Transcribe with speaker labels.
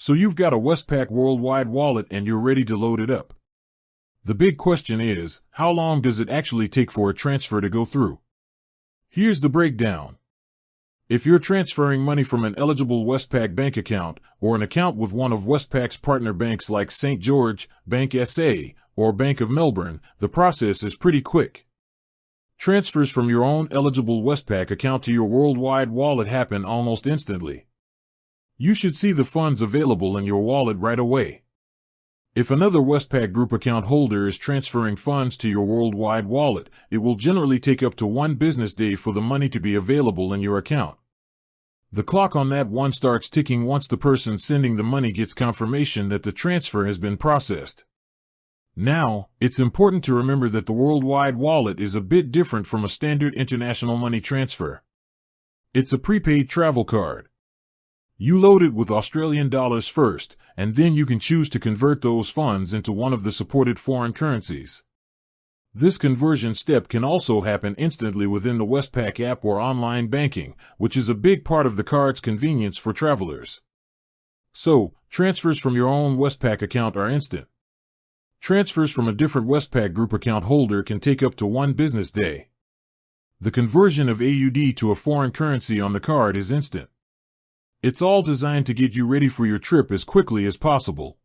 Speaker 1: So you've got a Westpac Worldwide wallet and you're ready to load it up. The big question is, how long does it actually take for a transfer to go through? Here's the breakdown. If you're transferring money from an eligible Westpac bank account or an account with one of Westpac's partner banks like St. George, Bank SA, or Bank of Melbourne, the process is pretty quick. Transfers from your own eligible Westpac account to your Worldwide wallet happen almost instantly. You should see the funds available in your wallet right away. If another Westpac Group account holder is transferring funds to your Worldwide wallet, it will generally take up to 1 business day for the money to be available in your account. The clock on that one starts ticking once the person sending the money gets confirmation that the transfer has been processed. Now, it's important to remember that the Worldwide wallet is a bit different from a standard international money transfer. It's a prepaid travel card. You load it with Australian dollars first, and then you can choose to convert those funds into one of the supported foreign currencies. This conversion step can also happen instantly within the Westpac app or online banking, which is a big part of the card's convenience for travelers. So, transfers from your own Westpac account are instant. Transfers from a different Westpac Group account holder can take up to 1 business day. The conversion of AUD to a foreign currency on the card is instant. It's all designed to get you ready for your trip as quickly as possible.